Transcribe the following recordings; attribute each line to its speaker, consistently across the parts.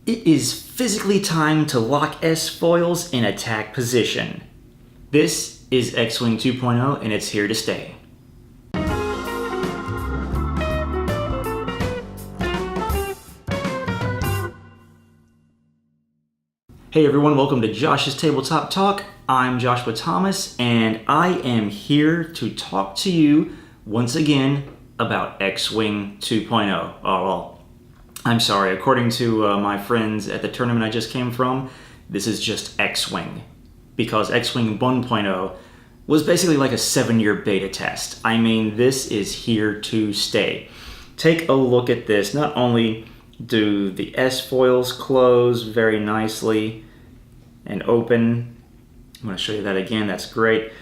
Speaker 1: It is physically time to lock S foils in attack position. This is X-Wing 2.0 and it's here to stay. Hey everyone, welcome to Josh's Tabletop Talk. I'm Joshua Thomas and I am here to talk to you once again about X-Wing 2.0. Oh well, I'm sorry, according to my friends at the tournament I just came from, this is just X-Wing. Because X-Wing 1.0 was basically like a 7-year beta test. I mean, this is here to stay. Take a look at this. Not only do the S foils close very nicely and open. I'm going to show you that again. That's great.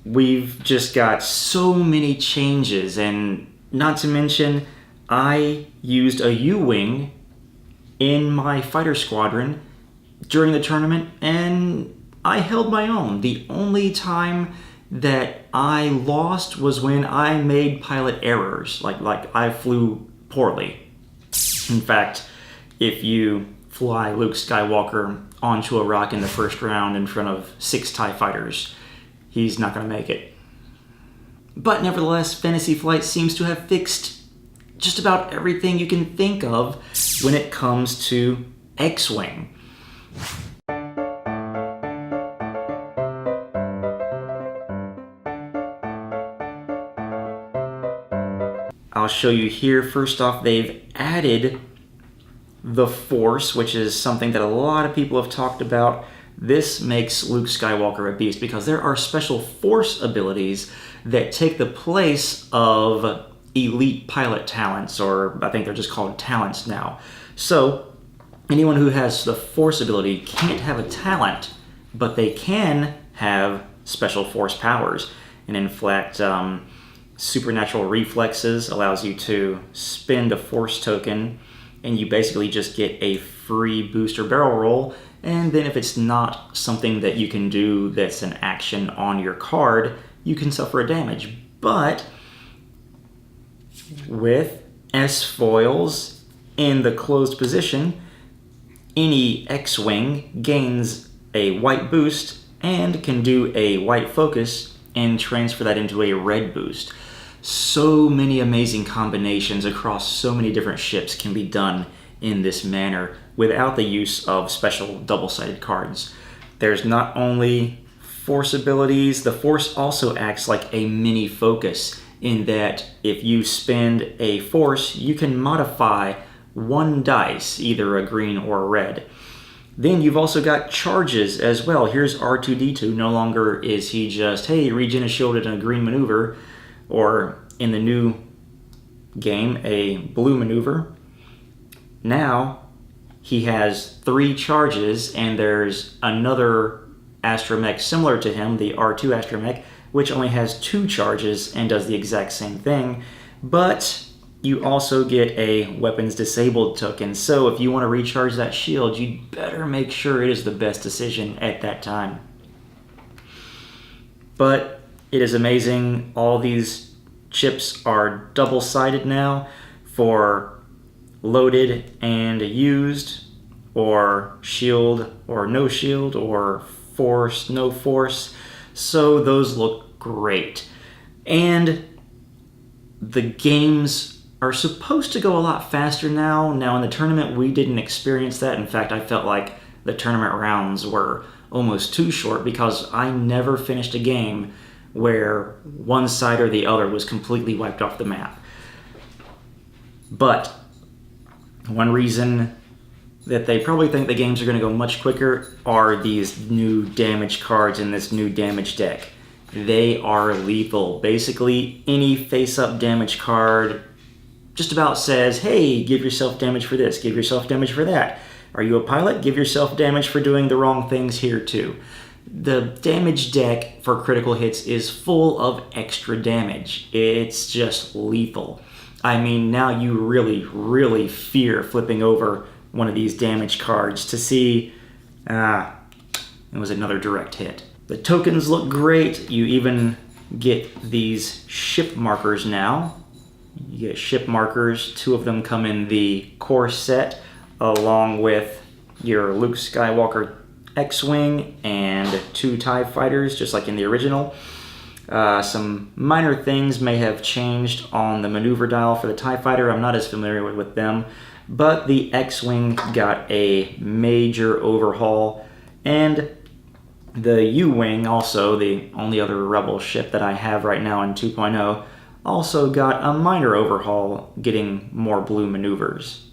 Speaker 1: We've just got so many changes, and not to mention, I used a U-Wing in my fighter squadron during the tournament, and I held my own. The only time that I lost was when I made pilot errors, like I flew poorly. In fact, if you fly Luke Skywalker onto a rock in the first round in front of 6 TIE fighters, he's not going to make it. But nevertheless, Fantasy Flight seems to have fixed just about everything you can think of when it comes to X-Wing. I'll show you here. First off, they've added the Force, which is something that a lot of people have talked about. This makes Luke Skywalker a beast because there are special Force abilities that take the place of elite pilot talents, or I think they're just called talents now. So anyone who has the Force ability can't have a talent, but they can have special Force powers. And in fact, Supernatural Reflexes allows you to spend a Force token, and you basically just get a free booster barrel roll. And then if it's not something that you can do that's an action on your card, you can suffer a damage. But with S foils in the closed position, any X-Wing gains a white boost and can do a white focus and transfer that into a red boost. So many amazing combinations across so many different ships can be done in this manner without the use of special double-sided cards. There's not only Force abilities, the Force also acts like a mini focus in that if you spend a Force, you can modify one dice, either a green or a red. Then you've also got charges as well. Here's R2-D2. No longer is he just, hey, regen is shielded in a green maneuver, or in the new game, a blue maneuver. Now he has 3 charges, and there's another astromech similar to him, the R2 astromech, which only has 2 charges and does the exact same thing, but you also get a weapons disabled token. So if you want to recharge that shield, you'd better make sure it is the best decision at that time. But it is amazing. All these chips are double-sided now for loaded and used, or shield or no shield, or Force, no Force. So those look great. And the games are supposed to go a lot faster now. Now in the tournament we didn't experience that. In fact, I felt like the tournament rounds were almost too short because I never finished a game where one side or the other was completely wiped off the map. But one reason that they probably think the games are going to go much quicker are these new damage cards in this new damage deck. They are lethal. Basically, any face-up damage card just about says, hey, give yourself damage for this, give yourself damage for that. Are you a pilot? Give yourself damage for doing the wrong things here too. The damage deck for critical hits is full of extra damage. It's just lethal. I mean, now you really, really fear flipping over one of these damage cards to see, it was another direct hit. The tokens look great. You even get these ship markers now. You get ship markers. 2 of them come in the core set. along with your Luke Skywalker X-Wing and 2 TIE fighters, just like in the original. Some minor things may have changed on the maneuver dial for the TIE fighter. I'm not as familiar with them, but the X-Wing got a major overhaul, and the U-Wing, also the only other Rebel ship that I have right now in 2.0, also got a minor overhaul, getting more blue maneuvers.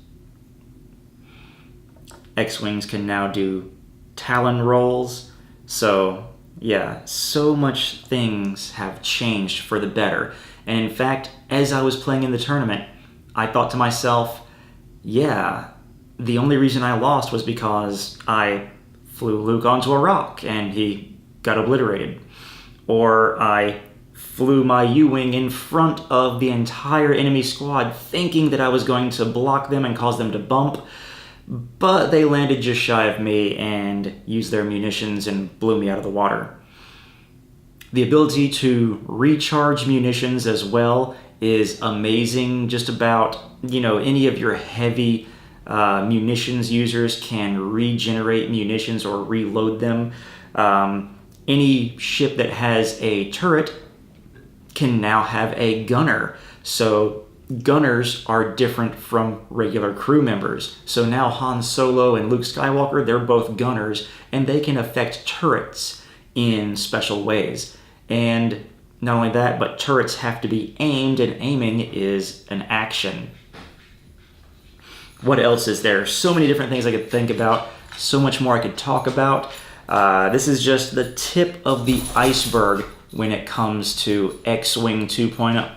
Speaker 1: X-Wings can now do Talon rolls, so yeah, so much things have changed for the better. And in fact, as I was playing in the tournament, I thought to myself, yeah, the only reason I lost was because I flew Luke onto a rock and he got obliterated. Or I flew my U-Wing in front of the entire enemy squad thinking that I was going to block them and cause them to bump, but they landed just shy of me and used their munitions and blew me out of the water. The ability to recharge munitions as well is amazing. Just about, any of your heavy munitions users can regenerate munitions or reload them. Any ship that has a turret can now have a gunner. So gunners are different from regular crew members. So now Han Solo and Luke Skywalker, they're both gunners, and they can affect turrets in special ways. And not only that, but turrets have to be aimed, and aiming is an action. What else is there? So many different things I could think about, so much more I could talk about. This is just the tip of the iceberg when it comes to X-Wing 2.0,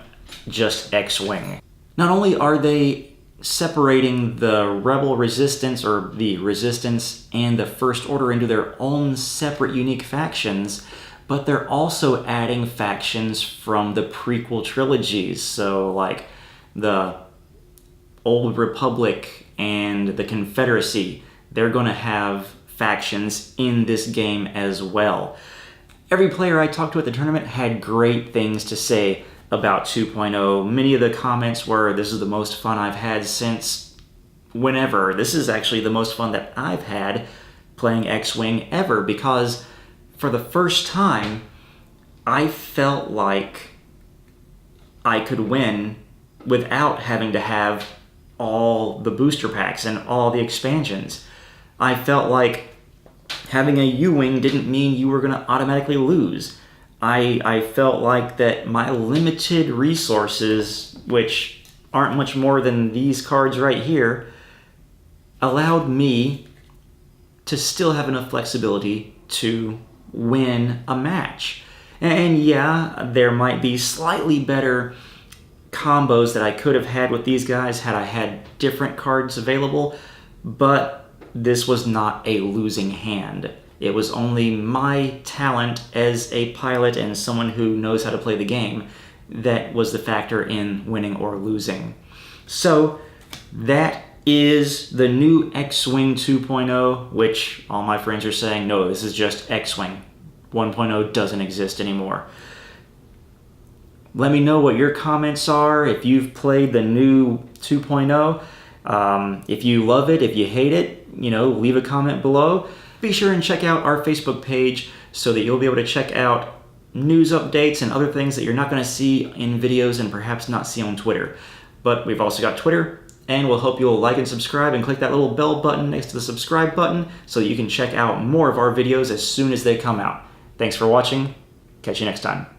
Speaker 1: just X-Wing. Not only are they separating the Rebel Resistance, or the Resistance, and the First Order into their own separate unique factions, but they're also adding factions from the prequel trilogies. So like the Old Republic and the Confederacy, they're going to have factions in this game as well. Every player I talked to at the tournament had great things to say about 2.0. Many of the comments were, this is the most fun I've had since whenever. This is actually the most fun that I've had playing X-Wing ever, because for the first time, I felt like I could win without having to have all the booster packs and all the expansions. I felt like having a U-Wing didn't mean you were going to automatically lose. I felt like that my limited resources, which aren't much more than these cards right here, allowed me to still have enough flexibility to win a match. And yeah, there might be slightly better combos that I could have had with these guys had I had different cards available, but this was not a losing hand. It was only my talent as a pilot and someone who knows how to play the game that was the factor in winning or losing. So that is the new X-Wing 2.0, which all my friends are saying, no, this is just X-Wing. 1.0 doesn't exist anymore. Let me know what your comments are if you've played the new 2.0. If you love it, if you hate it, leave a comment below. Be sure and check out our Facebook page so that you'll be able to check out news updates and other things that you're not going to see in videos and perhaps not see on Twitter. But we've also got Twitter, and we'll hope you'll like and subscribe and click that little bell button next to the subscribe button so that you can check out more of our videos as soon as they come out. Thanks for watching. Catch you next time.